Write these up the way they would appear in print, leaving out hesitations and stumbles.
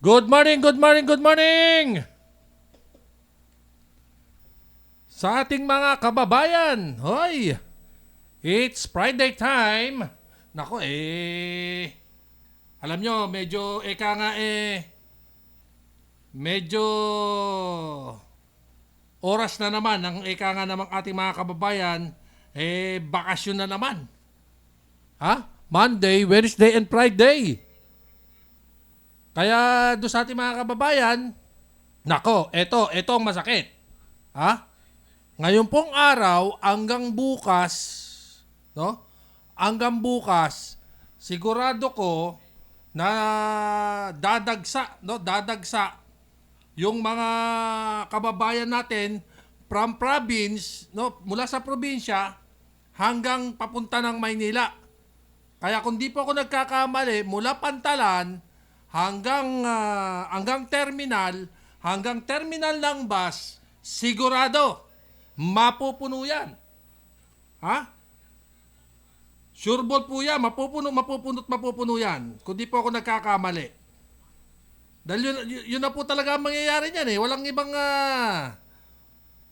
Good morning, good morning, good morning! Sa ating mga kababayan, hoy! It's Friday time! Nako alam nyo, medyo medyo oras na naman ang namang ating mga kababayan, bakasyon na naman. Ha? Monday, Wednesday, and Friday. Kaya doon sa ating mga kababayan, nako, eto ang masakit. Ha? Ngayon pong araw hanggang bukas, no? Hanggang bukas, sigurado ko na dadagsa yung mga kababayan natin from province, no, mula sa probinsya hanggang papunta ng Maynila. Kaya kung di po ako nagkakamali, mula Pantalan hanggang terminal ng bus, sigurado mapupuno yan. Ha? Sureball po yan, mapupuno yan. Kung di po ako nagkakamali. Dahil yun na po talaga ang mangyayari niyan eh.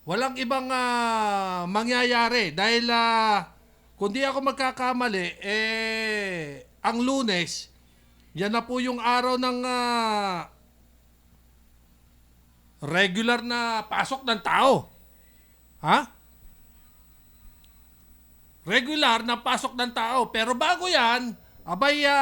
Walang ibang mangyayari. Dahil kung di ako magkakamali, ang Lunes, yan na po yung araw ng regular na pasok ng tao. Ha? Regular na pasok ng tao. Pero bago yan,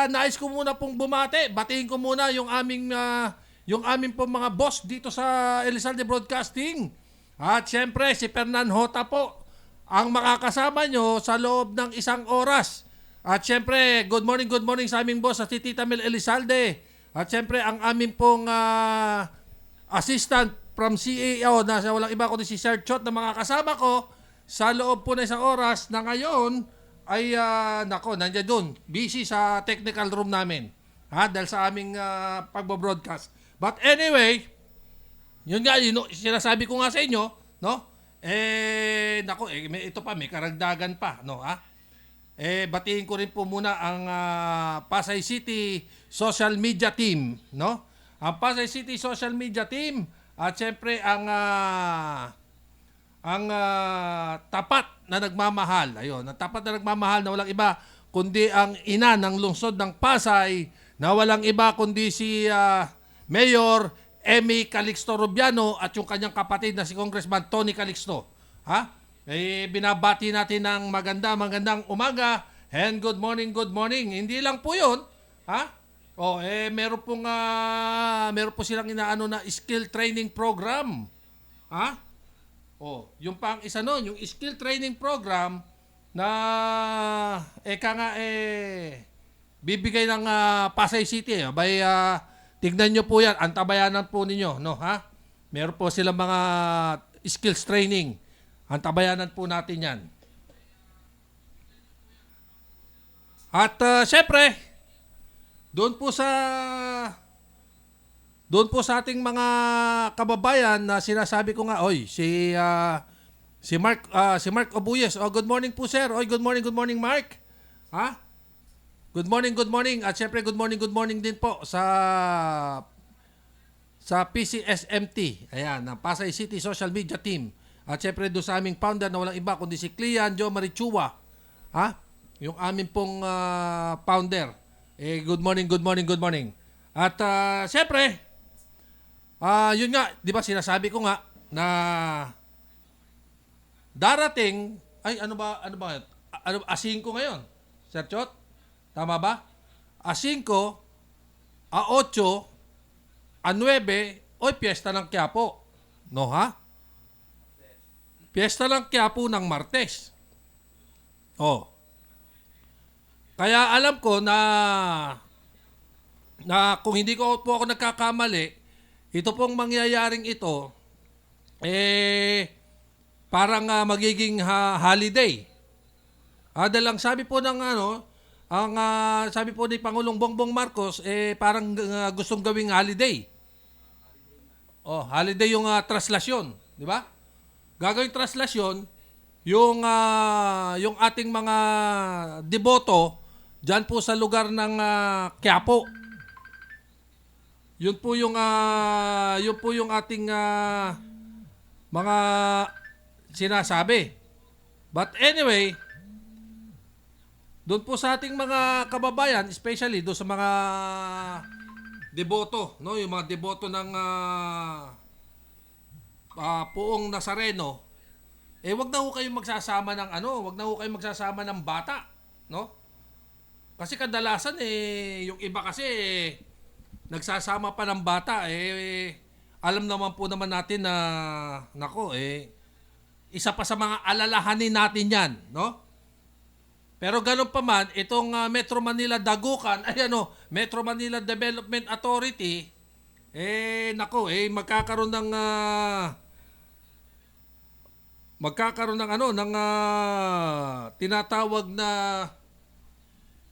nais ko muna pong bumate. Batiin ko muna yung aming pong mga boss dito sa Elizalde Broadcasting. At syempre, si Fernan Hota po ang makakasama nyo sa loob ng 1 oras. At syempre, good morning sa aming boss, si Tita Mel Elizalde. At syempre, ang aming pong assistant from CAO na walang iba kundi si Sir Chot na makakasama ko sa loob po ng 1 oras na ngayon ay nandiyan doon. Busy sa technical room namin. Ha? Dahil sa aming pagbo-broadcast. But anyway, yun nga, sinasabi ko nga sa inyo, no? May karagdagan pa, no? Ha? Batiin ko rin po muna ang Pasay City Social Media Team, no? Ang Pasay City Social Media Team at syempre ang tapat na nagmamahal. Ayun, ang tapat na nagmamahal na walang iba kundi ang ina ng lungsod ng Pasay na walang iba kundi si Mayor Emmy Calixto Rubiano at yung kanyang kapatid na si Congressman Tony Calixto. Ha? Binabati natin ng magandang umaga and good morning. Hindi lang po 'yon, ha? Meron po silang inaano na skill training program. Ha? Yung pang isa noon, yung skill training program na bibigay ng Pasay City. Tignan nyo po yan, antabayanan po ninyo, no, ha? Meron po silang mga skills training. Antabayanan po natin yan. At syempre, doon po sa ating mga kababayan na sinasabi ko nga, si Mark Obuyes. Good morning po, sir. Good morning, Mark. Ha? Good morning. At syempre, good morning din po sa PCSMT. Ayan, ng Pasay City Social Media Team. At syempre, doon sa aming founder na walang iba kundi si Clean Jo Marichua. Ha? Yung aming pong founder. Good morning. At syempre, yun nga, di ba sinasabi ko nga na darating, A5 ngayon, Sir Chot? Tama ba? A5, A8, A9, piyesta ng Quiapo. No, ha? Piyesta ng Quiapo ng Martes. Kaya alam ko na kung hindi ko po ako nagkakamali, ito pong mangyayaring ito, parang magiging holiday. Dahil ang sabi po ng sabi po ni Pangulong Bongbong Marcos, parang gustong gawing holiday. Holiday yung traslasyon, di ba? Gagawing traslasyon, yung ating mga deboto dyan po sa lugar ng Quiapo. yun po yung ating mga sinasabi. But anyway, doon po sa ating mga kababayan, especially doon sa mga deboto, no, yung mga deboto ng Poong Nazareno, wag na ho kayong magsasama ng wag na ho kayong magsasama ng bata, no? Kasi kadalasan yung iba kasi nagsasama pa ng bata alam naman po naman natin na nako isa pa sa mga alalahanin natin 'yan, no? Pero ganun pa man, itong Metro Manila Dagupan, Metro Manila Development Authority, magkakaroon ng tinatawag na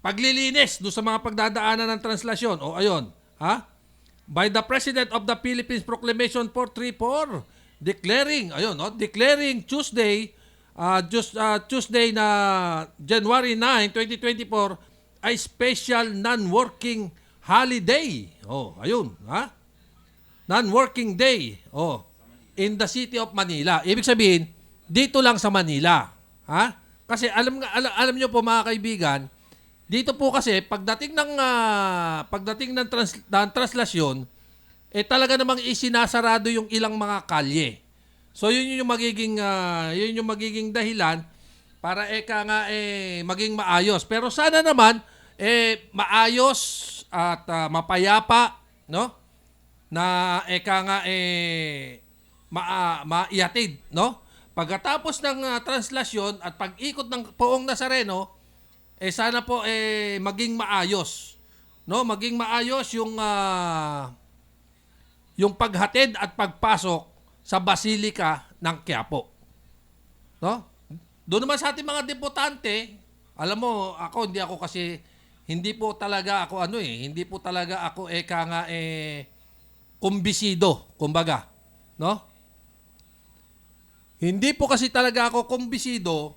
paglilinis do sa mga pagdadaanan ng translasyon. O ayun, by the President of the Philippines Proclamation 434 declaring Tuesday na January 9, 2024 ay special non-working holiday. Oh, ayun, non-working day. Oh, in the city of Manila. Ibig sabihin, dito lang sa Manila. Kasi alam niyo po mga kaibigan, dito po kasi pagdating ng translasyon, talaga namang isinasarado yung ilang mga kalye. So yun yung magiging dahilan para maging maayos. Pero sana naman maayos at mapayapa, no? Na maihatid, no? Pagkatapos ng translasyon at pag-ikot ng Poong Nazareno, sana po maging maayos, no? Maging maayos yung paghatid at pagpasok sa Basilika ng Quiapo, no? Doon naman sa ating mga debutante, alam mo, hindi po talaga ako kumbisido, kumbaga, no? Hindi po kasi talaga ako kumbisido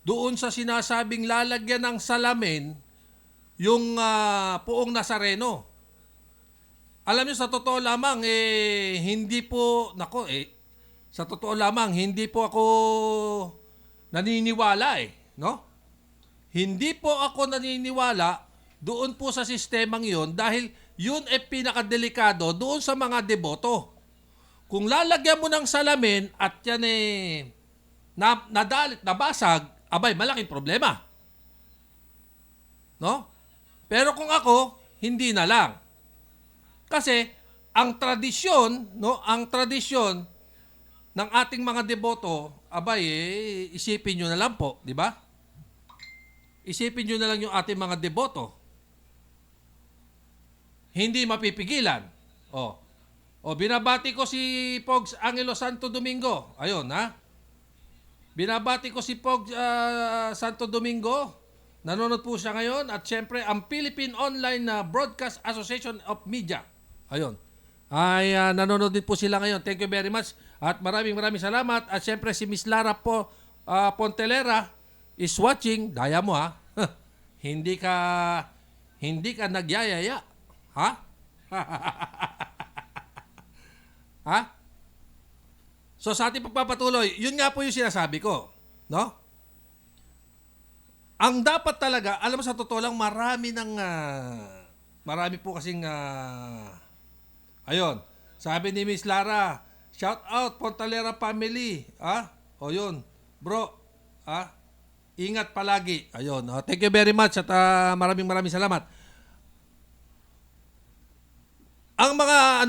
doon sa sinasabing lalagyan ng salamin yung Poong Nazareno. Alam niyo, sa totoo lamang, hindi po ako naniniwala, no? Hindi po ako naniniwala doon po sa sistemang yon dahil yun pinakadelikado doon sa mga deboto. Kung lalagyan mo ng salamin at yan nadalit, nabasag, abay, malaking problema. No? Pero kung ako, hindi na lang. Kasi ang tradisyon ng ating mga deboto, abay, isipin nyo na lang po, di ba? Isipin nyo na lang yung ating mga deboto. Hindi mapipigilan. Binabati ko si Pogs Angelo Santo Domingo. Ayun, Binabati ko si Pogs Santo Domingo. Nanonood po siya ngayon. At syempre, ang Philippine Online Broadcast Association of Media. Ayun. Nanonood din po sila ngayon. Thank you very much. At maraming salamat. At syempre, si Miss Lara Pontelera is watching. Daya mo, Hindi ka nagyayaya. So sa ating pagpapatuloy, yun nga po yung sinasabi ko, no? Ang dapat talaga, alam mo, sa totoo lang, marami po kasing ayun, sabi ni Miss Lara, shout out Pontalera family, o yun, bro, ingat palagi. Ayun, thank you very much at maraming salamat. Ang mga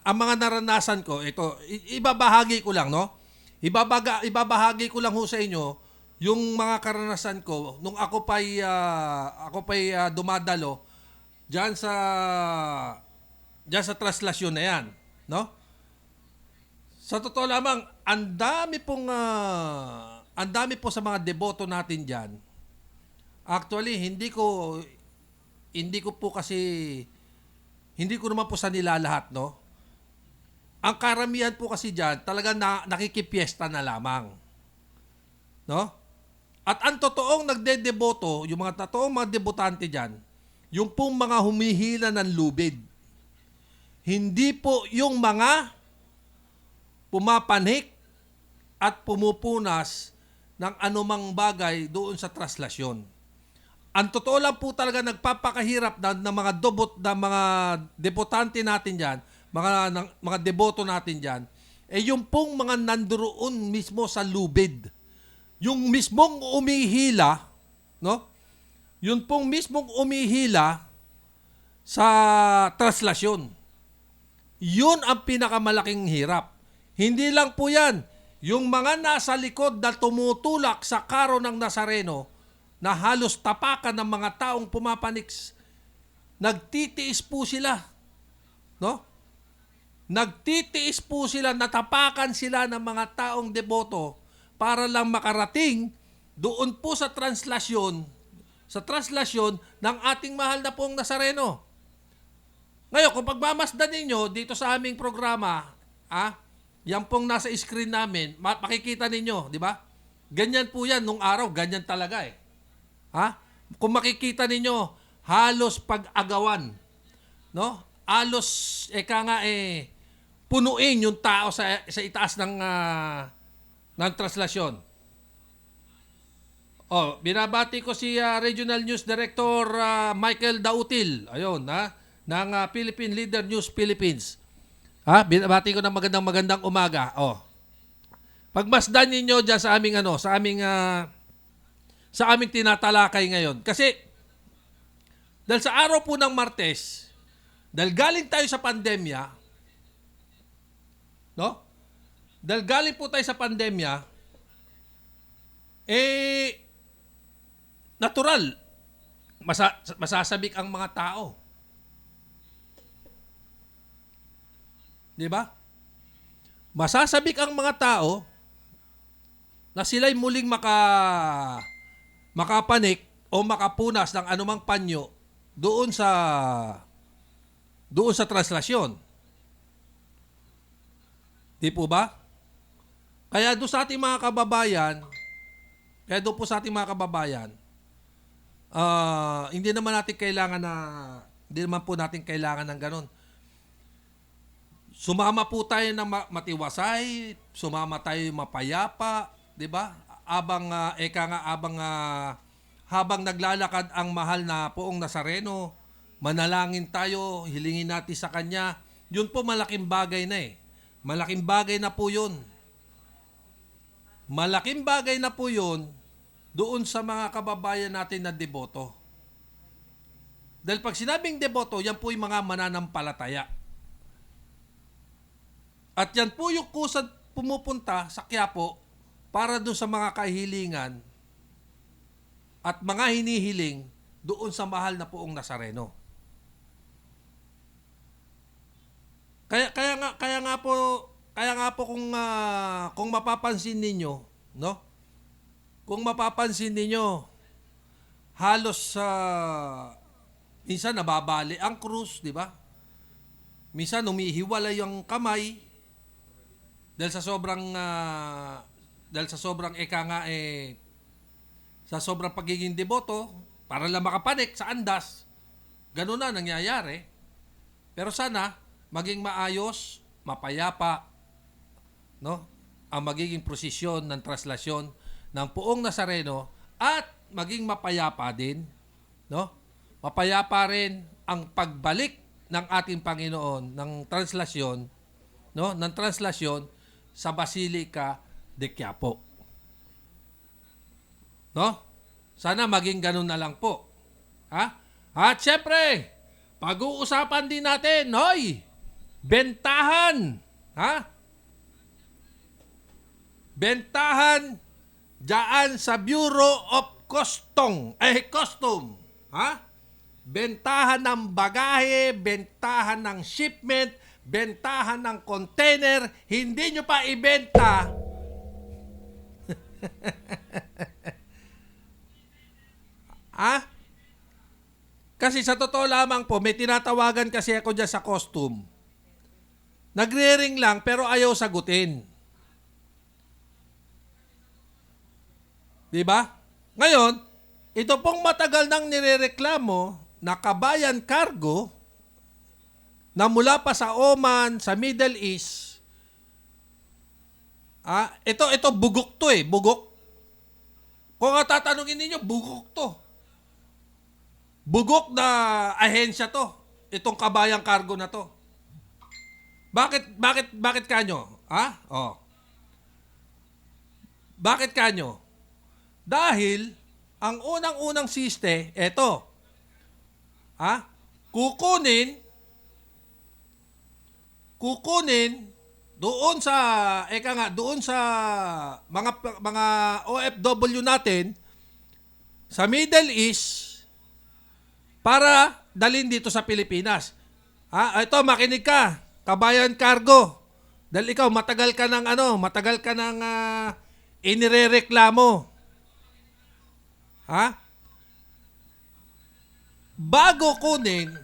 ang mga naranasan ko, ito ibabahagi ko lang, no? Ibabahagi ko lang ho sa inyo yung mga karanasan ko nung ako pa'y dumadalo diyan sa translasyon na yan, no? Sa totoo lamang, ang dami po sa mga deboto natin diyan. Actually, hindi ko naman po sa nila lahat, no? Ang karamihan po kasi diyan, talaga nakikipiesta na lamang. No? At ang totoong nagdedeboto, yung mga totoong mga debutante diyan, yung pong mga humihila ng lubid, Hindi po yung mga pumapanik at pumupunas ng anumang bagay doon sa traslasyon. Ang totoo lang po talaga nagpapakahirap na mga mga debotante natin diyan, mga deboto natin diyan, yung pong mga nandoon mismo sa lubid. Yung mismong umihila, no? Yun pong mismong umihila sa traslasyon. Yun ang pinakamalaking hirap. Hindi lang po yan. Yung mga nasa likod na tumutulak sa karo ng Nazareno na halos tapakan ng mga taong pumapanik, nagtitiis po sila. No? Nagtitiis po sila, natapakan sila ng mga taong deboto para lang makarating doon po sa translasyon ng ating mahal na pong Nazareno. Ngayon, kung pagmamasdan ninyo dito sa aming programa, yan pong nasa screen namin, makikita ninyo, di ba? Ganyan po yan nung araw, ganyan talaga eh. Kung makikita ninyo, halos pag-agawan, no? Halos, punuin yung tao sa itaas ng translasyon. Binabati ko si Regional News Director Michael Dautil, ayun, ng Philippine Leader News Philippines. Binabati ko ng magandang umaga. Pagmasdan niyo diyan sa aming tinatalakay ngayon. Kasi dahil sa araw po ng Martes, dahil galing tayo sa pandemya, no? Dahil galing po tayo sa pandemya, natural, masasabik ang mga tao. Di ba? Masasabik ang mga tao na sila'y muling makapanik o makapunas ng anumang panyo doon sa translasyon. Di po ba? Kaya doon sa ating mga kababayan, hindi naman po natin kailangan ng ganun. Sumama po tayo ng matiwasay, sumama tayo mapayapa, 'di ba? Habang naglalakad ang mahal na poong Nazareno, manalangin tayo, hilingin natin sa kanya. Yun po malaking bagay na eh. Malaking bagay na po 'yun. Malaking bagay na po 'yun doon sa mga kababayan natin na deboto. Dahil pag sinabing deboto, yan po yung mga mananampalataya. At yan po yung kusad pumupunta sa Quiapo para doon sa mga kahilingan at mga hinihiling doon sa mahal na poong Nazareno. Kaya nga po kung mapapansin ninyo, no? Kung mapapansin ninyo, halos minsan nababali ang krus, di ba? Minsan umihiwalay yung kamay dahil sa sobrang pagiging deboto para lang makapanik sa andas. Ganun na nangyayari. Pero sana maging maayos, mapayapa, no? Ang magiging prosesyon ng translasyon ng poong Nazareno at maging mapayapa din, no? Mapayapa rin ang pagbalik ng ating Panginoon ng translasyon, no? Ng translasyon sa Basilica de Quiapo. No? Sana maging ganun na lang po. At syempre, pag-uusapan din natin, bentahan. Bentahan diyan sa Bureau of Custom. Bentahan ng bagahe, bentahan ng shipment, bentahan ng container, hindi nyo pa ibenta. Kasi sa totoo lamang po, may tinatawagan kasi ako dyan sa custom. Nagre-ring lang pero ayaw sagutin. Diba? Ngayon, ito pong matagal nang nirereklamo na Kabayan Cargo, na mula pa sa Oman, sa Middle East, ito bugok to bugok. Kung tatanungin ninyo, bugok to. Bugok na ahensya to. Itong Kabayang Cargo na to. Bakit kanyo? Bakit kanyo? Dahil, ang unang-unang siste, eto. Kukunin doon sa mga OFW natin sa Middle East para dalhin dito sa Pilipinas. Ito, makinig ka, Kabayan Cargo. Dahil ikaw matagal ka ng inirereklamo. Bago kunin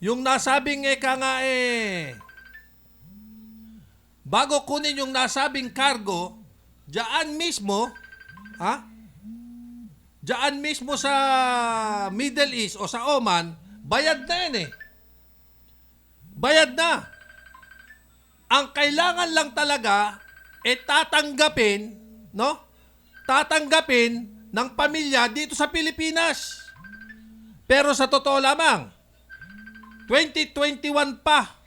yung nasabing bago kunin yung nasabing cargo, diyan mismo sa Middle East o sa Oman, bayad na yan Bayad na. Ang kailangan lang talaga tatanggapin ng pamilya dito sa Pilipinas. Pero sa totoo lamang, 2021 pa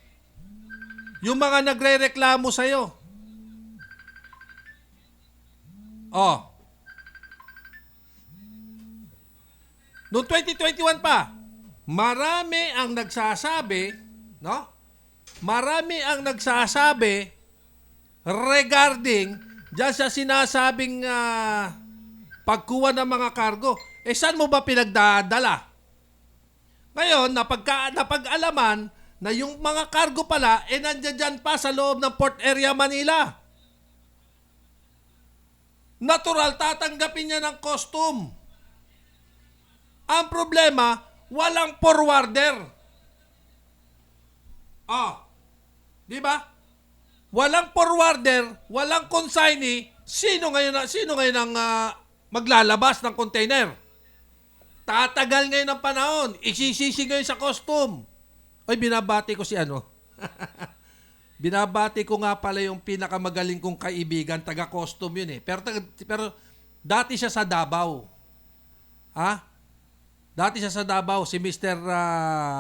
yung mga nagrereklamo sa'yo. Noong 2021 pa, marami ang nagsasabi regarding dyan sa sinasabing pagkuha ng mga cargo. Saan mo ba pinagdadala? Ngayon, napag-alaman na yung mga cargo pala, nandiyan dyan pa sa loob ng Port Area Manila. Natural, tatanggapin niya ng custom. Ang problema, walang forwarder. Di ba? Walang forwarder, walang consignee. Sino ngayon ang maglalabas ng container? Tatagal ngayon ng panahon. Isisisi ngayon sa custom. Binabati ko si binabati ko nga pala yung pinakamagaling kong kaibigan, taga-custom yun Pero dati siya sa Davao. Dati siya sa Davao, si Mr.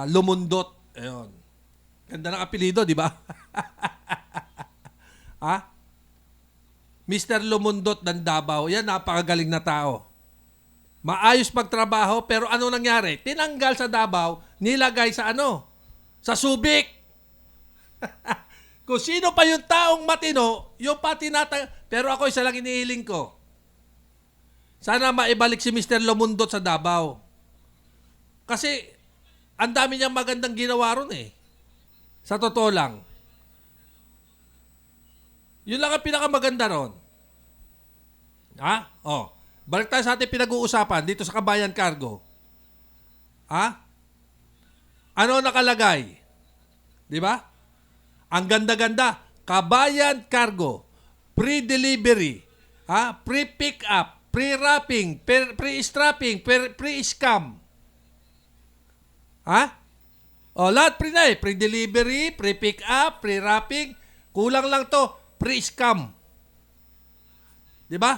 Lumundot. Ayun. Ganda ng apelido, di ba? Mr. Lumundot ng Davao. Yan, napakagaling na tao. Maayos magtrabaho, pero ano nangyari? Tinanggal sa Davao, nilagay sa sa Subic. Kung sino pa yung taong matino, yung pati pero ako isa lang inihiling ko. Sana maibalik si Mr. Lumundot sa Davao. Kasi, ang dami niyang magandang ginawa ron Sa totoo lang. Yun lang ang pinakamaganda ron. Balik tayo sa ating pinag-uusapan dito sa Kabayan Cargo. Ano nakalagay? Di ba? Ang ganda-ganda. Kabayan Cargo. Pre-delivery. Pre-pick up. Pre-wrapping. Pre-strapping. Pre-scam. Lahat pre-delivery, pre-pick up, pre-wrapping. Kulang lang to. Pre-scam. Di ba?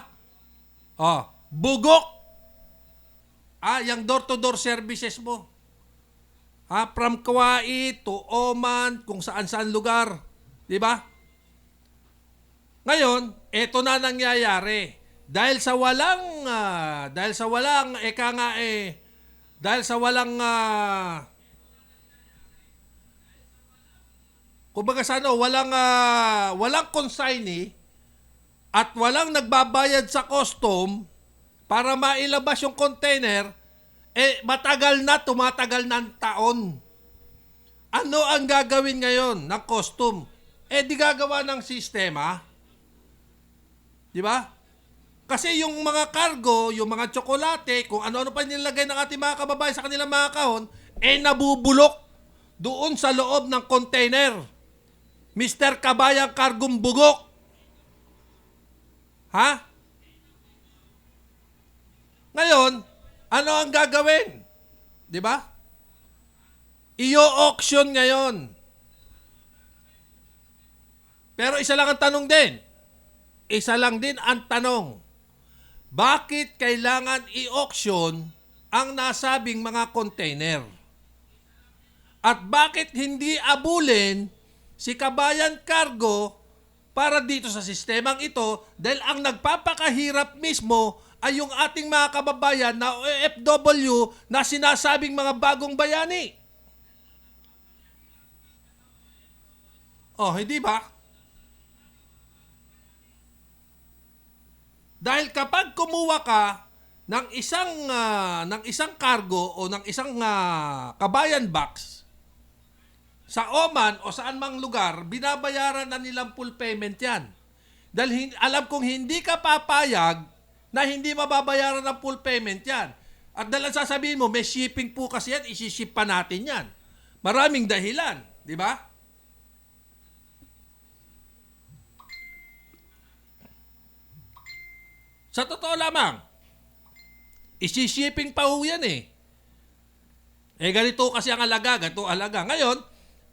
Bugok. Yung door-to-door services mo. From Kauai to Oman, kung saan-saan lugar. Di ba? Ngayon, eto na nangyayari. Dahil sa walang walang consignee at walang nagbabayad sa custom para mailabas yung container, tumatagal ng taon. Ano ang gagawin ngayon ng custom? Di gagawa ng sistema. Di ba? Kasi yung mga cargo, yung mga tsokolate, kung ano-ano pa nilagay ng ating mga kababayan sa kanilang mga kahon, nabubulok doon sa loob ng container. Mr. Kabayang Cargong bugok. Ngayon, ano ang gagawin? Di ba? I-auction ngayon. Pero isa lang ang tanong din. Isa lang din ang tanong. Bakit kailangan i-auction ang nasabing mga container? At bakit hindi abulin si Kabayan Cargo para dito sa sistemang ito dahil ang nagpapakahirap mismo ay yung ating mga kababayan na OFW na sinasabing mga bagong bayani. Oh, hindi ba? Dahil kapag kumuha ka ng isang cargo o ng isang kabayan box sa Oman o saan mang lugar, binabayaran na nilang full payment 'yan. Dahil alam kong hindi ka papayag na hindi mababayaran ng full payment 'yan. At dahil sasabihin mo, may shipping po kasi yan, isi-ship pa natin 'yan. Maraming dahilan, di ba? Sa totoo lamang, isi-shipping pa ho yan eh. Ganito kasi ang alaga, ganito alaga. Ngayon,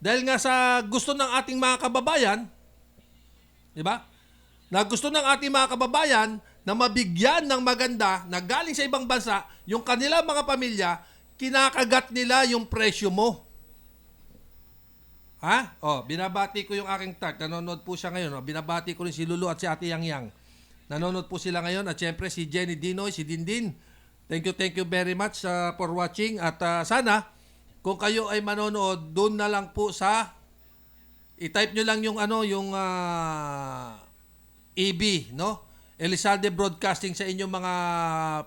dahil nga sa gusto ng ating mga kababayan, di ba? Na gusto ng ating mga kababayan na mabigyan ng maganda na galing sa ibang bansa, yung kanilang mga pamilya, kinakagat nila yung presyo mo. Ha? Binabati ko yung aking tart. Nanonood po siya ngayon. Binabati ko rin si Lulu at si Ate Yang Yang. Nanonood po sila ngayon at syempre si Jenny Dinoy, si Dindin. Thank you very much for watching at sana kung kayo ay manonood, doon na lang po sa i-type nyo lang yung EB, no? Elizalde Broadcasting sa inyong mga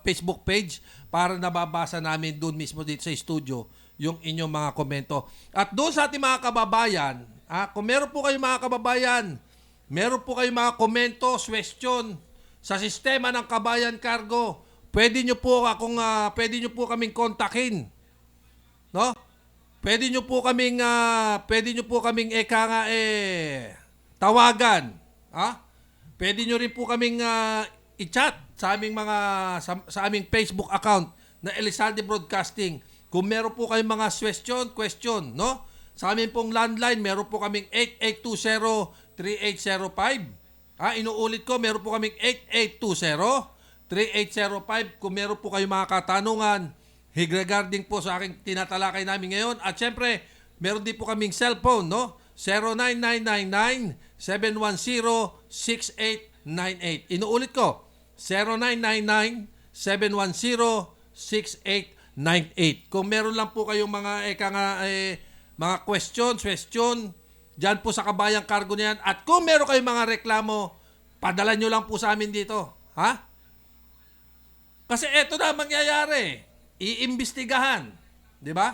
Facebook page para nababasa namin doon mismo dito sa studio yung inyong mga komento. At doon sa ating mga kababayan, kung meron po kayong mga kababayan, meron po kayong mga komento, question sa sistema ng Kabayan Cargo, pwede nyo po kaming kontakin. No? Pwede nyo po kaming tawagan. Pwede nyo rin po kaming i-chat sa aming Facebook account na Elizalde Broadcasting. Kung meron po kayong mga question, no? Sa amin pong landline, meron po kaming 8820-3805. Inuulit ko, meron po kaming 8820-3805. Kung meron po kayong mga katanungan regarding po sa aking tinatalakay namin ngayon. At syempre, meron din po kaming cellphone, no? 09999-710-6898. Inuulit ko, 0999-710-6898. Kung meron lang po kayong mga question, dyan po sa Kabayan Cargo na yan. At kung meron kayong mga reklamo, padala nyo lang po sa amin dito. Ha? Kasi eto na mangyayari. Iimbestigahan. Di ba?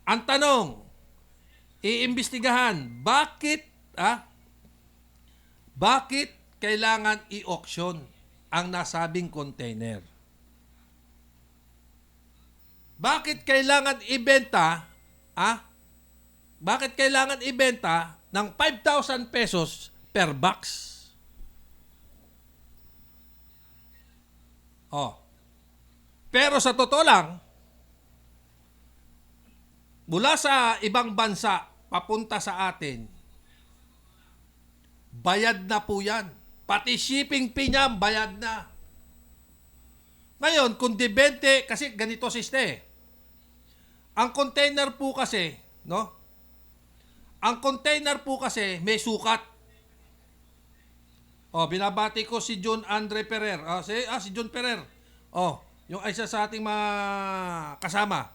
Ang tanong, iimbestigahan, bakit kailangan i-auction ang nasabing container? Bakit kailangan ibenta, bakit kailangan ibenta ng 5,000 pesos per box? Pero sa totoo lang, mula sa ibang bansa papunta sa atin, bayad na po yan. Pati shipping fee niya, bayad na. Ngayon, kung debente, kasi ganito siste. Ang container po kasi, no? Ang container po kasi may sukat. Binabati ko si John Andre Ferrer. Si John Ferrer. Yung isa sa ating mga kasama.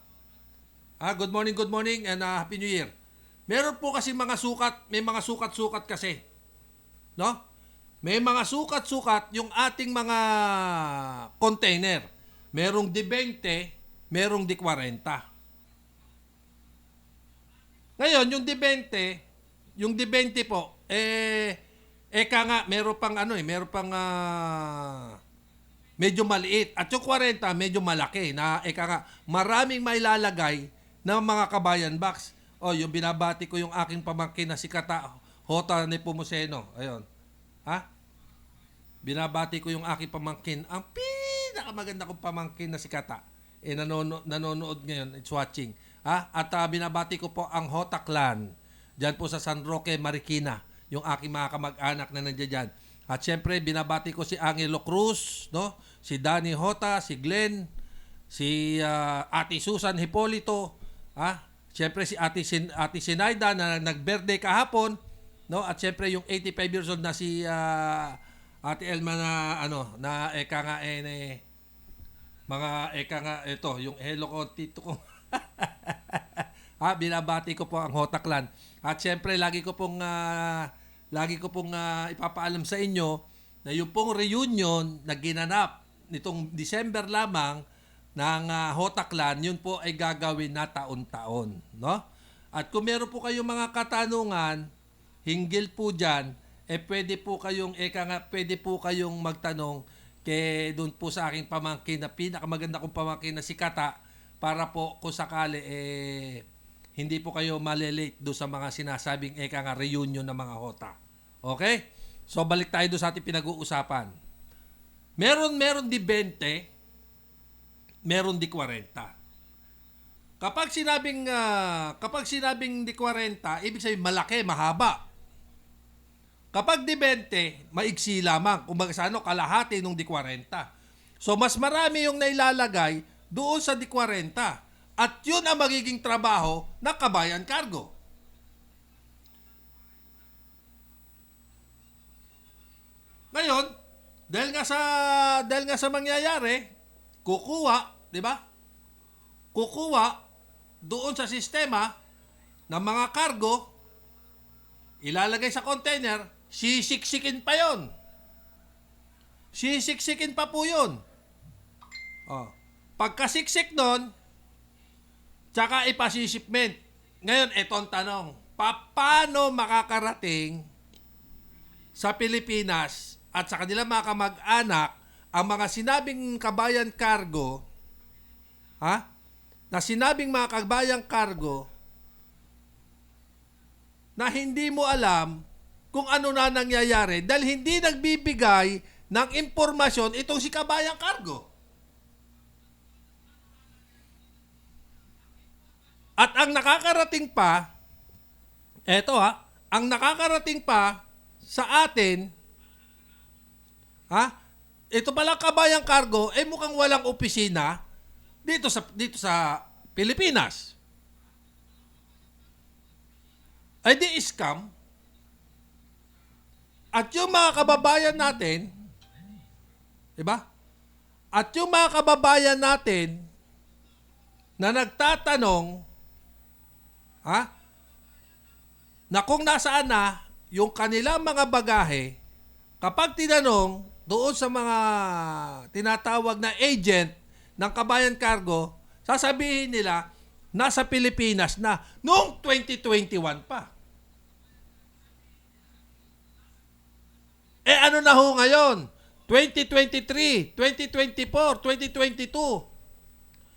Good morning and Happy New Year. Meron po kasi mga sukat, may mga sukat-sukat kasi. No? May mga sukat-sukat yung ating mga container. Merong di 20, merong di 40. Ngayon, yung di 20 po, meron pang medyo maliit. At yung 40, medyo malaki na maraming mailalagay ng mga kabayan box. Yung binabati ko yung aking pamangkin na si Kata Hota Nepomuceno. Ayun. Binabati ko yung aking pamangkin. Ang pinakamaganda kong pamangkin na si Kata. nanonood ngayon, it's watching. At binabati ko po ang Hota Clan dyan po sa San Roque, Marikina, yung aking mga kamag-anak na nandiyan dyan. At syempre, binabati ko si Angelo Cruz, no? Si Danny Hota, si Glenn, si Ate Susan Hipolito, syempre si Ate Sinaida na nag-birthday kahapon, no? At syempre yung 85 years old na si Ate Elma na eka nga mga eka nga ito, yung hello ko tito ko. Binabati ko po ang Hota Clan. At syempre lagi ko pong ipapaalam sa inyo na yung pong reunion na ginanap nitong December lamang ng Hota Clan, yun po ay gagawin na taon-taon, no? At kung meron po kayong mga katanungan hinggil po diyan, pwede po kayong magtanong doon po sa aking pamangkin na pinakamaganda kong pamangkin na si Kata, para po kung sakali hindi po kayo malelate doon sa mga sinasabing reunion ng mga Hota. Okay? So balik tayo doon sa ating pinag-uusapan. Meron di 20, meron di 40. Kapag sinabing di 40, ibig sabihin malaki, mahaba. Kapag di 20, maigsi lamang. Kumbaga kalahati nung di 40. So mas marami yung nailalagay doon sa di 40. At yun ang magiging trabaho ng Kabayan Cargo. Ngayon, dahil nga sa mangyayari, kukuha, di ba? Kukuha doon sa sistema ng mga cargo, ilalagay sa container, sisiksikin pa yon. Sisiksikin pa po yun. Pagkasiksik nun, tsaka ipasishipment. Ngayon, etong tanong, paano makakarating sa Pilipinas at sa kanilang mga kamag-anak ang mga sinabing Kabayan Cargo, na sinabing mga Kabayan Cargo, na hindi mo alam kung ano na nangyayari dahil hindi nagbibigay ng impormasyon itong si Kabayan Cargo. At ang nakakarating pa, ang nakakarating pa sa atin, ito pala Kabayan Cargo, mukhang walang opisina dito sa Pilipinas. Ay di scam. At yung mga kababayan natin, di ba? At yung mga kababayan natin na nagtatanong, na kung nasaan na yung kanilang mga bagahe, kapag tinanong doon sa mga tinatawag na agent ng Kabayan Cargo, sasabihin nila, nasa Pilipinas na noong 2021 pa. Ano na ho ngayon? 2023, 2024, 2022.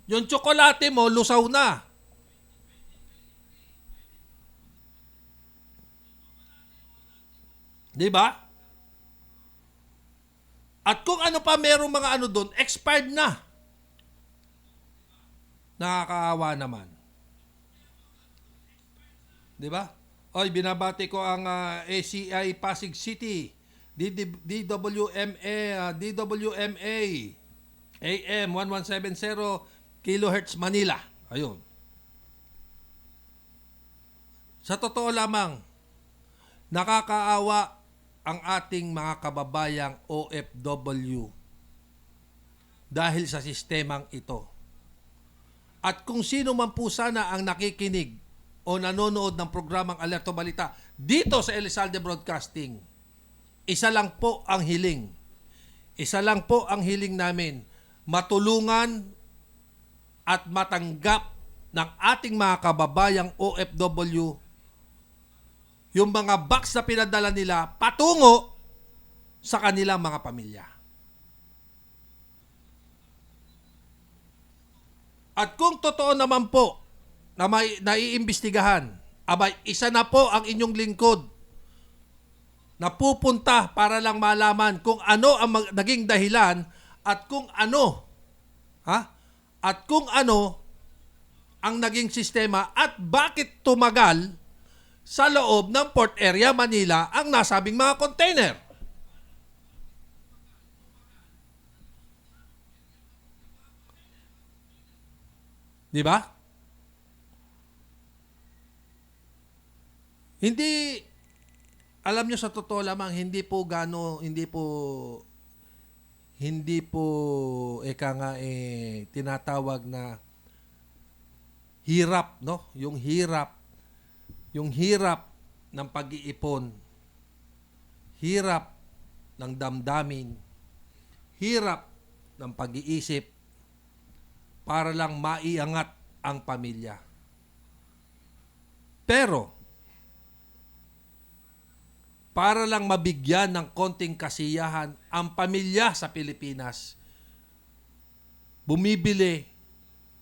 Yung tsokolate mo, lusaw na. Diba? At kung ano pa merong mga doon, expired na. Nakakaawa naman. Diba? Binabati ko ang ACI Pasig City, DWMA AM 1170 kHz Manila. Ayun. Sa totoo lamang, nakakaawa ang ating mga kababayang OFW dahil sa sistemang ito. At kung sino man po sana ang nakikinig o nanonood ng programang Alerto Balita dito sa Elizalde Broadcasting, isa lang po ang hiling. Isa lang po ang hiling namin, matulungan at matanggap ng ating mga kababayang OFW yung mga box na pinadala nila patungo sa kanilang mga pamilya. At kung totoo naman po na may naiimbestigahan, isa na po ang inyong lingkod na pupunta para lang malaman kung ano ang naging dahilan at kung ano at kung ano ang naging sistema at bakit tumagal sa loob ng Port Area Manila ang nasabing mga container. Di ba? Hindi, alam nyo sa totoo lamang, hindi po, eka nga tinatawag na hirap, no? Yung hirap ng pag-iipon, hirap ng damdamin, hirap ng pag-iisip para lang maiangat ang pamilya. Pero, para lang mabigyan ng konting kasiyahan ang pamilya sa Pilipinas, bumibili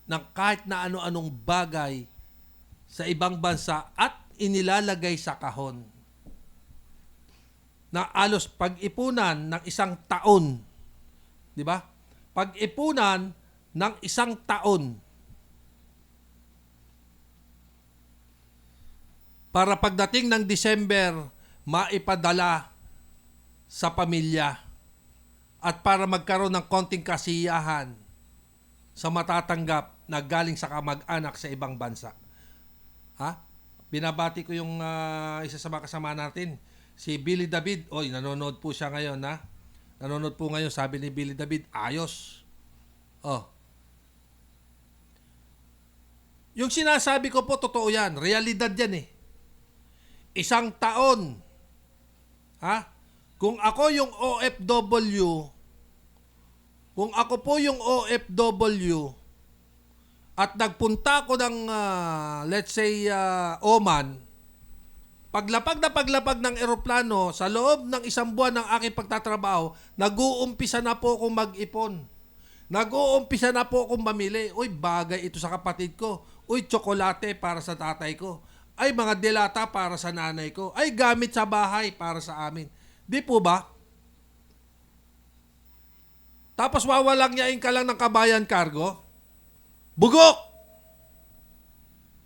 ng kahit na ano-anong bagay sa ibang bansa at inilalagay sa kahon na alos pag-ipunan ng isang taon. Di ba? Pag-ipunan ng isang taon para pagdating ng December, maipadala sa pamilya at para magkaroon ng konting kasiyahan sa matatanggap na galing sa kamag-anak sa ibang bansa. Ha? Binabati ko yung isa sa mga kasama natin, si Billy David. Oy, nanonood po siya ngayon, ha? Nanonood po ngayon, sabi ni Billy David, ayos. Oh. Yung sinasabi ko po, totoo yan. Realidad yan eh. Isang taon. Ha? Kung ako yung OFW, kung ako po yung OFW at nagpunta ko ng, let's say, Oman, paglapag ng eroplano, sa loob ng isang buwan ng aking pagtatrabaho, nag-uumpisa na po akong mag-ipon. Nag-uumpisa na po akong mamili. Uy, bagay ito sa kapatid ko. Uy, tsokolate para sa tatay ko. Ay, mga delata para sa nanay ko. Ay, gamit sa bahay para sa amin. Di po ba? Tapos wawalang yain ka lang ng Kabayan Cargo? Bugok!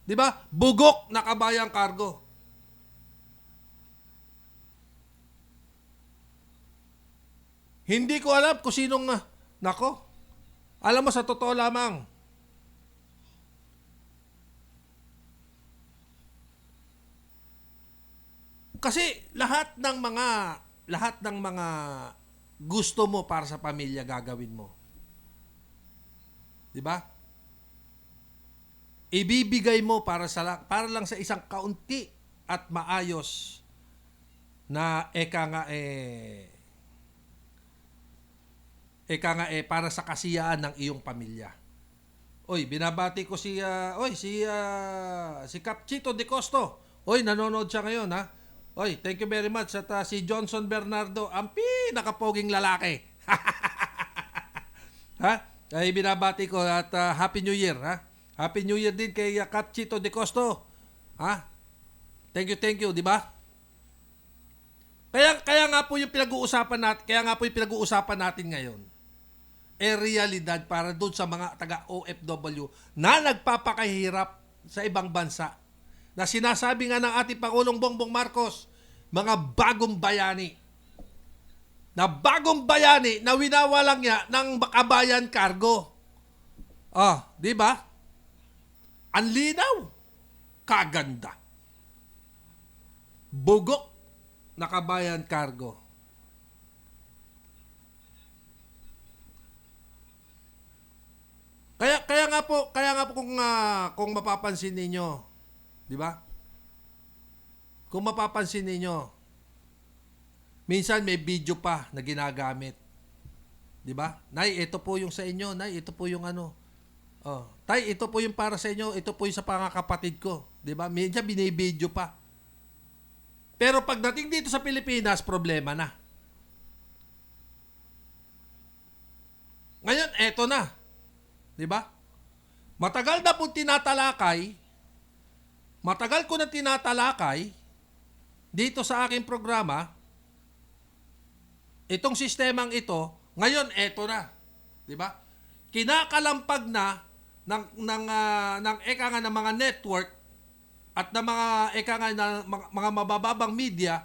Di ba? Bugok na Kabayan Cargo. Hindi ko alam kung sinong, nako, alam mo sa totoo lamang, kasi lahat ng mga gusto mo para sa pamilya gagawin mo. 'Di ba? Ibibigay mo para lang sa isang kaunti at maayos na para sa kasiyahan ng iyong pamilya. Oy, binabati ko si Capchito De Costo. Oy, nanonood siya ngayon, ha? Oy, thank you very much. At si Johnson Bernardo, ang pinakapoging lalaki. Ha? Ay binabati ko at Happy New Year, ha? Happy New Year din kay Capchito De Costo. Ha? Thank you, di ba? Kaya nga po yung pinag-uusapan natin ngayon. Realidad para doon sa mga taga OFW na nagpapakahirap sa ibang bansa. Na sinasabi nga ng ating Pangulong Bongbong Marcos, mga bagong bayani. Na bagong bayani na winawalang niya ng Kabayan Cargo. Di ba? Ang linaw. Kaganda. Bugok na Kabayan Cargo. Kaya nga po kung mapapansin ninyo, 'di ba? Kung mapapansin ninyo, minsan may video pa na ginagamit. 'Di ba? Nay, ito po yung sa inyo, nay, ito po yung ano. Tay, ito po yung para sa inyo, ito po yung sa pangakapatid ko, 'di ba? Minsan binibideo pa. Pero pagdating dito sa Pilipinas, problema na. Ngayon, eto na. 'Di ba? Matagal ko na tinatalakay dito sa aking programa itong sistemang ito, ngayon eto na. 'Di ba? Kinakalampag na ng eka nga ng mga network at ng mga eka nga ng mga mabababang media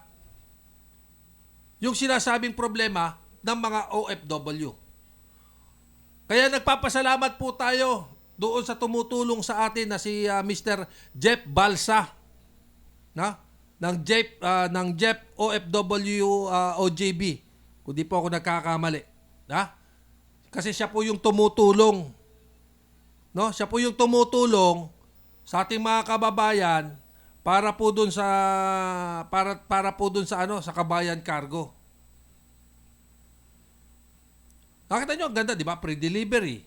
yung sinasabing problema ng mga OFW. Kaya nagpapasalamat po tayo doon sa tumutulong sa atin na si Mr. Jeff Balsa, na ng Jeff OFW OJB. Kung di po ako nagkakamali, na? Kasi siya po yung tumutulong, no? Siya po yung tumutulong sa ating mga kababayan para po doon sa para po doon sa sa Kabayan Cargo. Nakita nyo, ang ganda, di ba? Pre-delivery.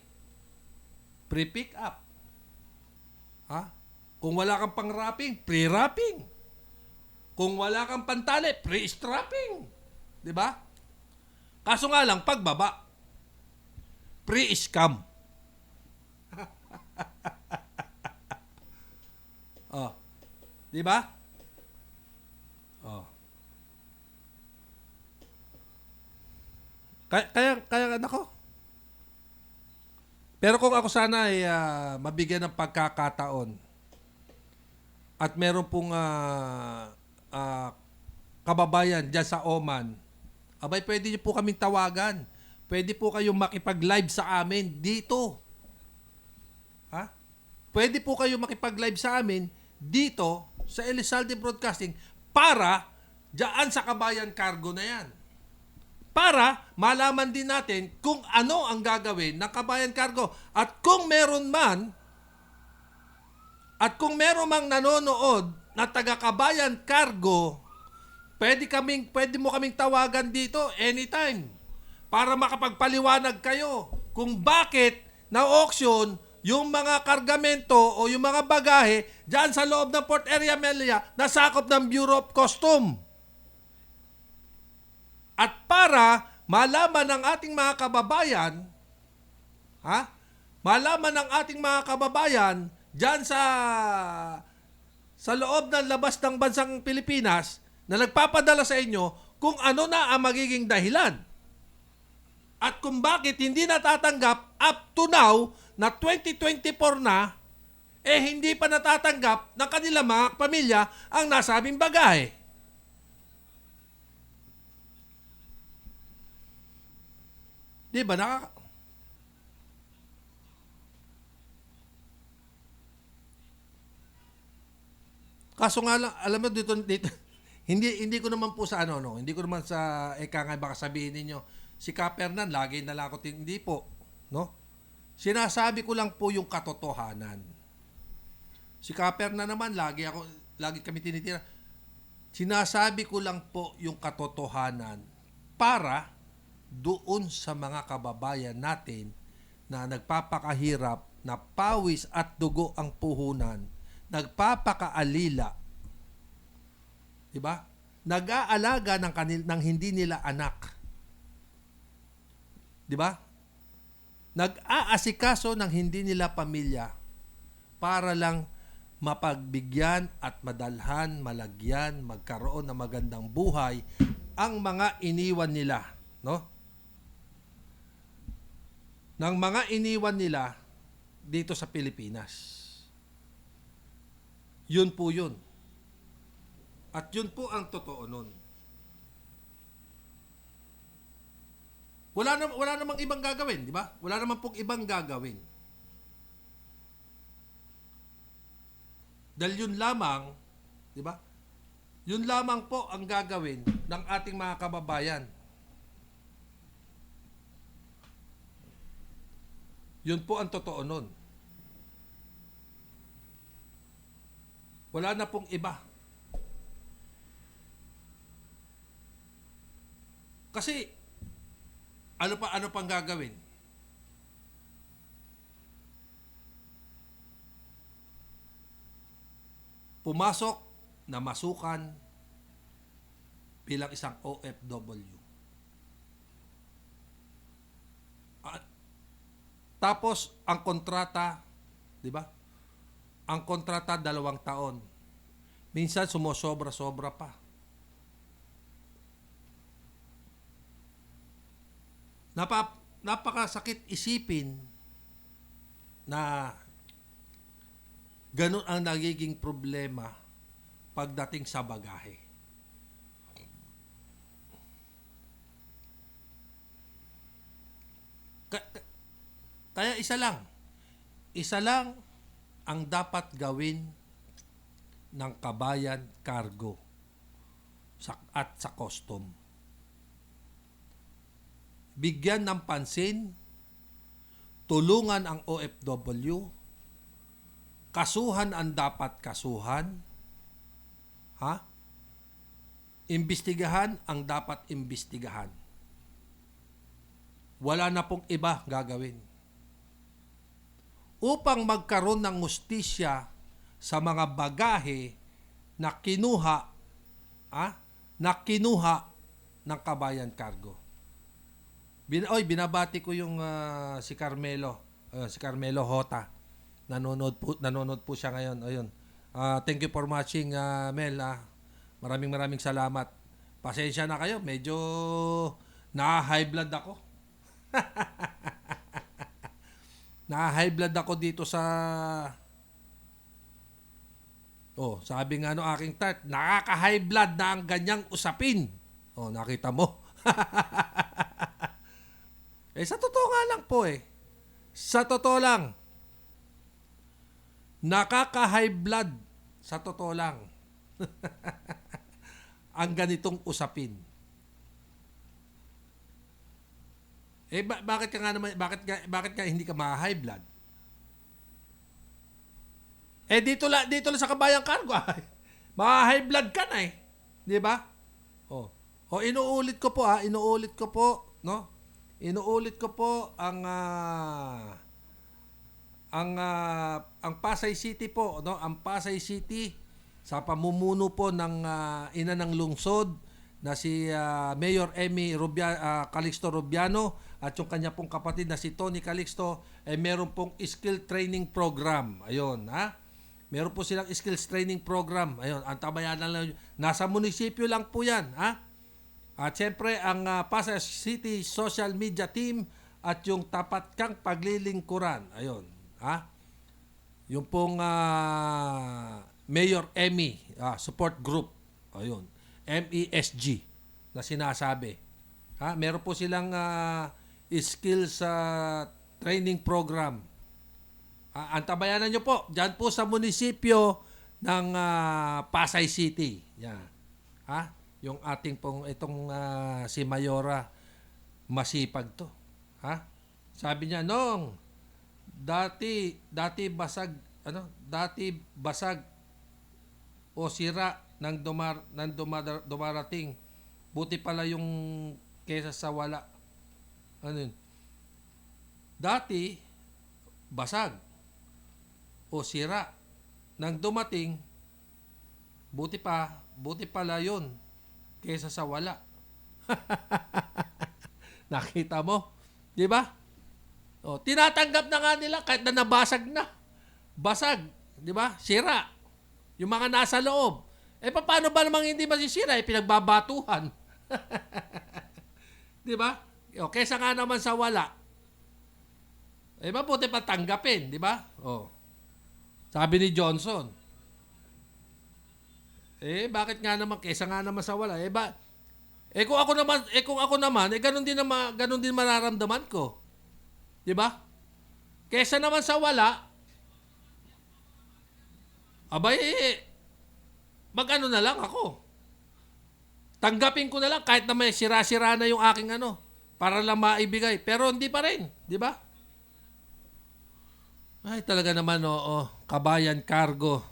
Pre-pick up. Ha? Kung wala kang pang-wrapping, pre-wrapping. Kung wala kang pantali, pre-strapping. Di ba? Kaso nga lang, pagbaba, pre-scam. Oh. Di ba? Oh. Kaya nako. Pero kung ako sana ay mabigyan ng pagkakataon at meron pong kababayan dyan sa Oman, abay pwede niyo po kaming tawagan. Pwede po kayong makipag-live sa amin dito. Ha? Pwede po kayong makipag-live sa amin dito sa Elizalde Broadcasting para dyan sa Kabayan Cargo na yan. Para malaman din natin kung ano ang gagawin ng Kabayan Cargo. At kung meron mang nanonood na taga Kabayan Cargo, pwede mo kaming tawagan dito anytime para makapagpaliwanag kayo kung bakit na-auction yung mga kargamento o yung mga bagahe dyan sa loob ng Port Area Melilla na sakop ng Bureau of Customs. At para malaman ng ating mga kababayan, malaman ng ating mga kababayan dyan sa loob ng labas ng bansang Pilipinas na nagpapadala sa inyo kung ano na ang magiging dahilan. At kung bakit hindi natatanggap up to now na 2024 na, hindi pa natatanggap ng kanilang mga pamilya ang nasabing bagahe. Di ba? Kaso nga lang, alam mo dito hindi ko naman po sa hindi ko naman sa nga baka sabihin ninyo, si Kapernan lagi nalakot, hindi po, no? Sinasabi ko lang po yung katotohanan. Si Kapernan naman lagi kami tinitira. Sinasabi ko lang po yung katotohanan para doon sa mga kababayan natin na nagpapakahirap, na pawis at dugo ang puhunan, nagpapakaalila, di ba? Nag-aalaga ng hindi nila anak, di ba? Nag-aasikaso ng hindi nila pamilya para lang mapagbigyan at madalhan, malagyan, magkaroon ng magandang buhay ang mga iniwan nila, no? Ng mga iniwan nila dito sa Pilipinas. Yun po yun. At yun po ang totoo nun. Wala namang ibang gagawin, di ba? Wala namang pong ibang gagawin. Dahil yun lamang, di ba? Yun lamang po ang gagawin ng ating mga kababayan. Yun po ang totoo nun. Wala na pong iba. Kasi, ano pang gagawin? Pumasok na masukan bilang isang OFW. Tapos, ang kontrata, di ba? Ang kontrata 2 taon. Minsan, sumosobra-sobra pa. Napakasakit isipin na ganun ang nagiging problema pagdating sa bagahe. Kaya isa lang ang dapat gawin ng Kabayan Cargo at sa custom. Bigyan ng pansin, tulungan ang OFW, kasuhan ang dapat kasuhan, imbestigahan ang dapat imbestigahan. Wala na pong iba gagawin. Upang magkaroon ng hustisya sa mga bagahe na kinuha ng Kabayan Cargo. Binabati ko yung si Carmelo Hota. Nanonood po siya ngayon. Ayun. Thank you for watching, Mel. Maraming salamat. Pasensya na kayo, medyo na-high blood ako. Na-high blood ako dito sa sabi nga aking tart, nakaka-high blood na ang ganyang usapin. Nakita mo? Sa totoo nga lang po Sa totoo lang. Nakaka-high blood. Sa totoo lang. Ang ganitong usapin. Bakit ka hindi ka ma-high blood? Dito lang sa Kabayan Cargo, ma-high blood ka na 'di ba? Inuulit ko po, no? Inuulit ko po ang Pasay City po, no? Ang Pasay City sa pamumuno po ng ina ng lungsod na si Mayor Emmy Calixto Rubiano at yung kanya pong kapatid na si Tony Calixto, meron pong skill training program. Ayun, meron po silang skills training program. Ayun, ang tabayanan lang, nasa munisipyo lang po yan. At syempre, ang Pasay City Social Media Team at yung Tapat Kang Paglilingkuran. Ayun, yung pong Mayor Emmy Support Group. Ayun, MESG na sinasabi. Meron po silang skills training program. Antabayanan nyo po, dyan po sa munisipyo ng Pasay City. Yan. Yung ating pong itong si Mayora, masipag to. Sabi niya, dati basag o sira nang dumarating. Buti pala yung kesa sa wala. Ano yun? Dati, basag o sira nang dumating, buti pala yun kesa sa wala. Nakita mo? Di ba? Tinatanggap na nga nila kahit na nabasag na. Basag. Di ba? Sira. Yung mga nasa loob. Paano ba namang hindi masisira? Pinagbabatuhan. Di ba? Kesa nga naman sa wala. Mabuti pa tanggapin, di ba? Sabi ni Johnson. Bakit nga naman kesa nga naman sa wala? Kung ako naman, ganun din mararamdaman ko. Di ba? Kesa naman sa wala, mag-ano na lang ako. Tanggapin ko na lang kahit na may sira-sira na yung aking para lang maibigay. Pero hindi pa rin, di ba? Ay, talaga naman, Kabayan Cargo.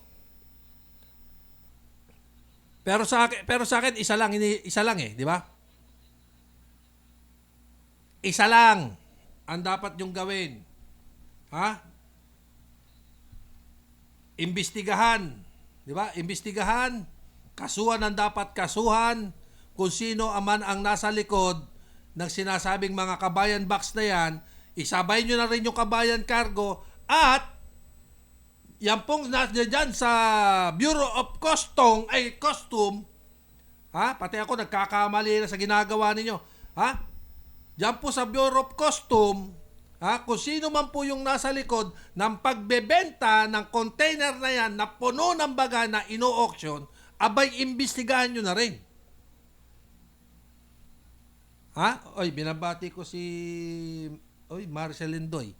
Pero sa akin isa lang di ba? Isa lang ang dapat yung gawin. Imbestigahan, di ba? Imbestigahan, kasuhan ang dapat kasuhan, kung sino aman ang nasa likod ng sinasabing mga Kabayan Box na yan, isabay nyo na rin yung Kabayan Cargo at yan pong dyan sa Bureau of Custom, pati ako nagkakamali na sa ginagawa ninyo, Diyan po sa Bureau of Custom, Kung sino man po yung nasa likod ng pagbebenta ng container na yan na puno ng baga na ino-auction, abay imbestigahan nyo na rin. Oy, binabati ko si Marcel Lindoy.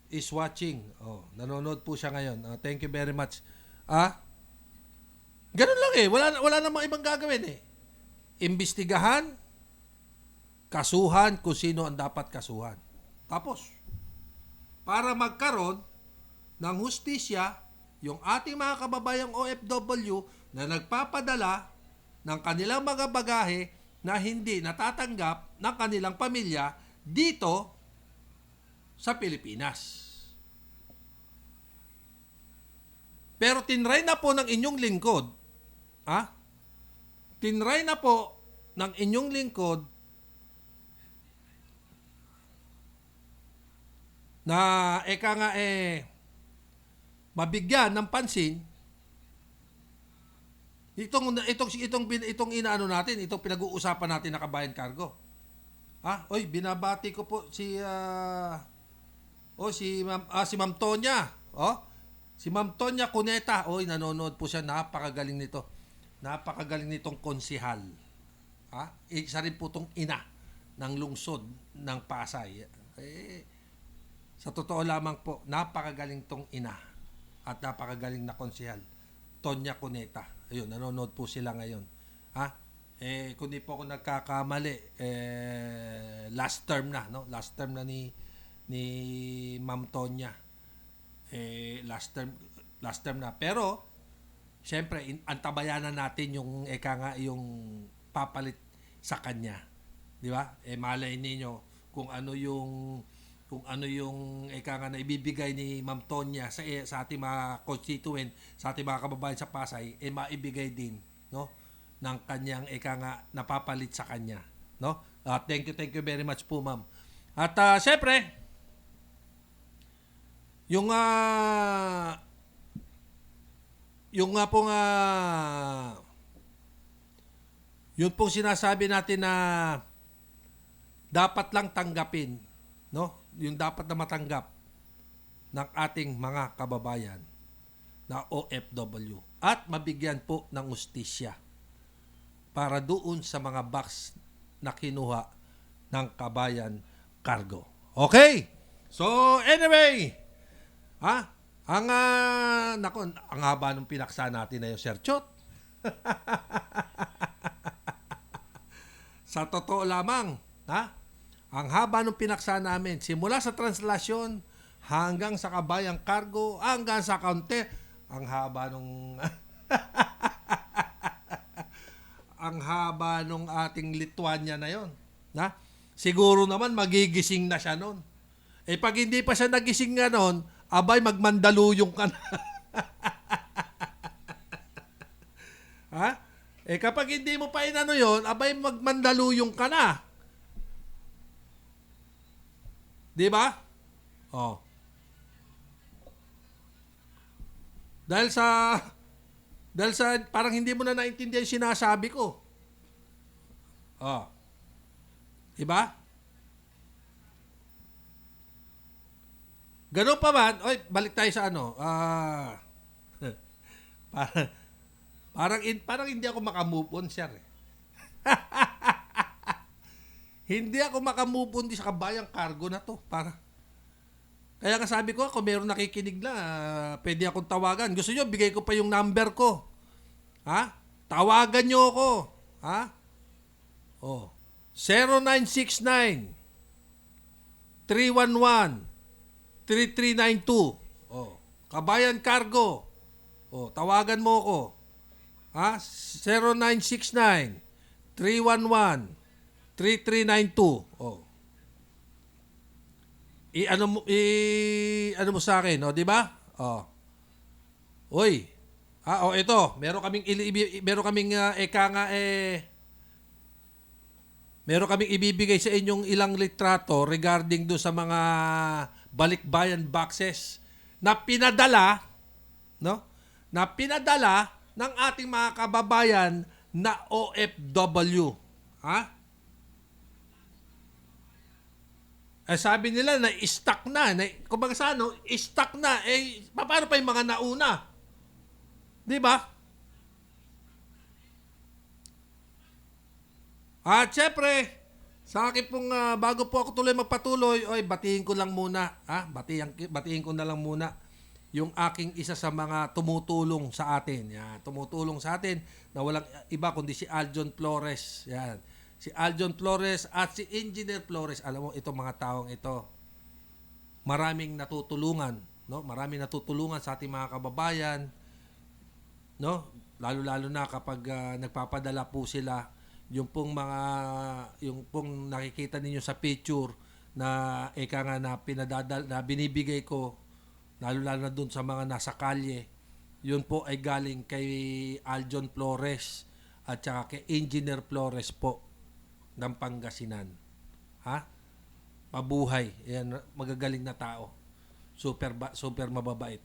Is watching. Nanonood po siya ngayon. Thank you very much. Ganun lang wala namang ibang gagawin Imbestigahan, kasuhan kung sino ang dapat kasuhan. Tapos, para magkaroon ng hustisya, yung ating mga kababayang OFW na nagpapadala ng kanilang mga bagahe na hindi natatanggap ng kanilang pamilya dito sa Pilipinas. Pero tinry na po ng inyong lingkod, tinry na po ng inyong lingkod na mabigyan ng pansin itong inaano natin, itong pinag-uusapan natin na Kabayan Cargo. Oy, binabati ko po si Ma'am Tonya. Si Ma'am Tonya Cuneta. Oy, nanonood po siya. Napakagaling nito. Napakagaling nitong konsihal. Isa rin po tong ina ng lungsod ng Pasay. Sa totoo lamang po, napakagaling tong ina at napakagaling na konsihal. Tonya Cuneta. Ayun, nanonood po sila ngayon. Kung di po ako nagkakamali, last term na, no? Last term na ni Ma'am Tonya. Last term na. Pero, syempre, antabayanan natin yung yung papalit sa kanya. Di ba? Malay ninyo kung ano yung na ibibigay ni Ma'am Tonya sa ating mga constituent, sa ating mga kababayan sa Pasay, maibigay din, no, ng kanyang napapalit sa kanya, no? Thank you very much po, ma'am. At syempre, yung yun pong sinasabi natin na dapat lang tanggapin, no? Yung dapat na matanggap ng ating mga kababayan na OFW at mabigyan po ng hustisya para doon sa mga box na kinuha ng Kabayan Cargo. Okay? So, anyway, ang haba nung pinaksa natin na yung Sir Chot. Sa totoo lamang, ang haba nung pinaksa namin, simula sa translasyon hanggang sa Kabayang Cargo, hanggang sa counter, ang haba nung ang haba nung ating Lithuania na yon. Siguro naman magigising na siya noon. Pag hindi pa siya nagising nga noon, abay magmandaluyong ka na. Kapag hindi mo pa inano yon, abay magmandaluyong ka na. Di ba? Dahil sa parang hindi mo na naintindihan yung sinasabi ko. Di ba? Ganun pa man, balik tayo sa parang hindi ako makamove on, sir. Hindi ako makamove on sa Kabayang Cargo na to. Kaya nga sabi ko, kung meron nakikinig na, pwede akong tawagan. Gusto nyo, bigay ko pa yung number ko. Tawagan nyo ako. 0969 311 3392. Kabayan Cargo. Tawagan mo ako. 0969 311 3392. Ano mo sa akin, di ba? Oy. Ito, meron kaming meron kaming ibibigay sa inyong ilang litrato regarding do sa mga balikbayan boxes na pinadala, no? Na pinadala ng ating mga kababayan na OFW. Sabi nila na stuck na kumbaga sa ano, stuck na. Paano pa yung mga nauna? 'Di ba? At syempre, sa akin pong bago po ako tuloy magpatuloy, batiin ko lang muna, batiin ko na lang muna yung aking isa sa mga tumutulong sa atin. Yan, tumutulong sa atin na walang iba kundi si Aljon Flores. Yan. Si Aljon Flores at si Engineer Flores. Alam mo, itong mga taong ito, maraming natutulungan, no? Maraming natutulungan sa ating mga kababayan, no? Lalo-lalo na kapag nagpapadala po sila yung pong nakikita ninyo sa picture na eka nga na na binibigay ko, lalo-lalo na dun sa mga nasa kalye, yun po ay galing kay Aljon Flores at saka kay Engineer Flores po ng Pangasinan. Ha? Mabuhay. Yan, magagaling na tao. Super mababait.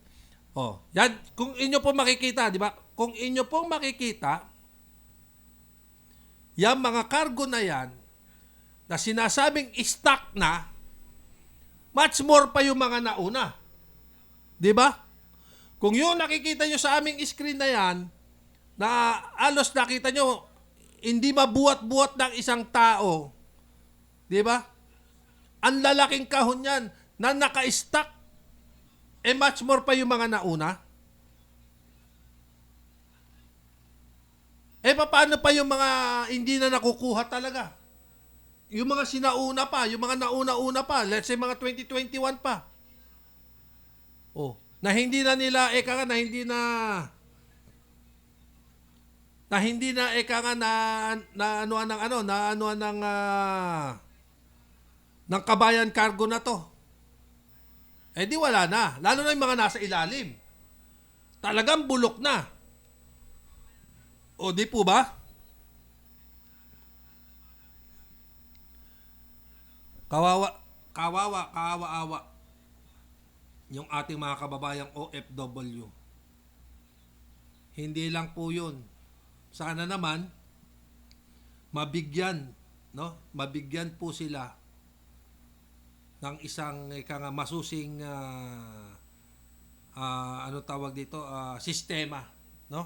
Yan, kung inyo po makikita, di ba? Kung inyo po makikita, yung mga cargo na yan, na sinasabing stock na, much more pa yung mga nauna. Di ba? Kung yung nakikita nyo sa aming screen na yan, na alos nakita nyo, hindi mabuhat-buhat ng isang tao. Di ba? Ang lalaking kahon yan na naka-stock. Much more pa yung mga nauna. Paano pa yung mga hindi na nakukuha talaga? Yung mga sinauna pa, yung mga nauna-una pa, let's say mga 2021 pa. Na hindi na nila, na hindi na ng Kabayan Cargo na to. Di wala na. Lalo na yung mga nasa ilalim. Talagang bulok na. Di po ba? Kawawa yung ating mga kababayang OFW. Hindi lang po yun. Sana naman mabigyan po sila ng isang masusing sistema, no?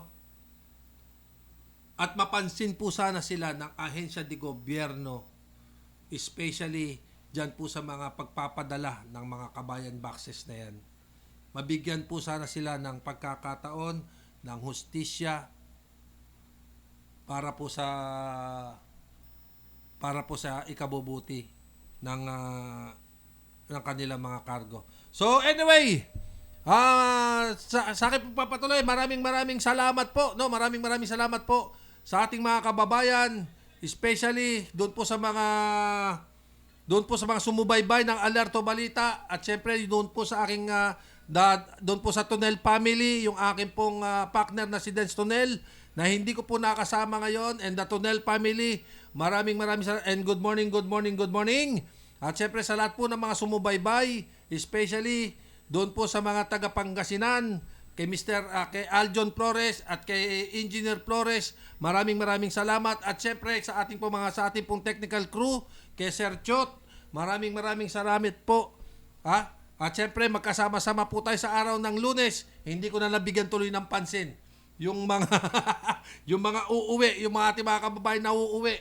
At mapansin po sana sila ng ahensya de gobyerno, especially dyan po sa mga pagpapadala ng mga kabayan boxes na yan. Mabigyan po sana sila ng pagkakataon, ng hustisya, para po sa ikabubuti ng kanilang mga cargo. So anyway, sa akin po papatuloy, maraming salamat po, no? Maraming salamat po sa ating mga kababayan, especially doon po sa mga sumubaybay ng Alerto Balita, at syempre doon po sa aking doon po sa Tonel family, yung aking pong partner na si Dens Tonel, na hindi ko po nakasama ngayon, and the Tonel family, maraming salamat, and good morning. At syempre sa lahat po ng mga sumubaybay, especially doon po sa mga taga Pangasinan, kay kay Aljon Flores at kay Engineer Flores, maraming salamat. At syempre sa ating pong technical crew, kay Sir Chot, maraming salamat po. At syempre magkasama-sama po tayo sa araw ng Lunes. Hindi ko na nabigyan tuloy ng pansin yung mga yung mga uuwi, yung mga ating mga kababayan na uuwi,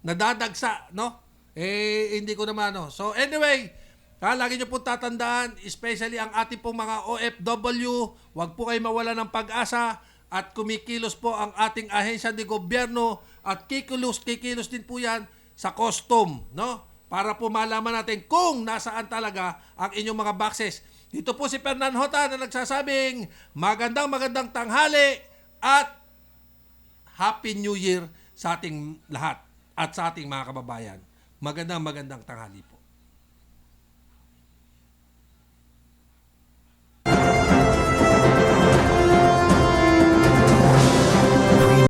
nadadagsa, no? Hindi ko naman, no? So anyway, lagi nyo po tatandaan, especially ang ating pong mga OFW, wag po kayo mawala ng pag-asa, at kumikilos po ang ating ahensya de gobyerno, at kikilos din po yan sa custom, no? Para po malaman natin kung nasaan talaga ang inyong mga boxes. Dito po si Fernan Hota na nagsasabing magandang tanghali at Happy New Year sa ating lahat at sa ating mga kababayan. Magandang tanghali po.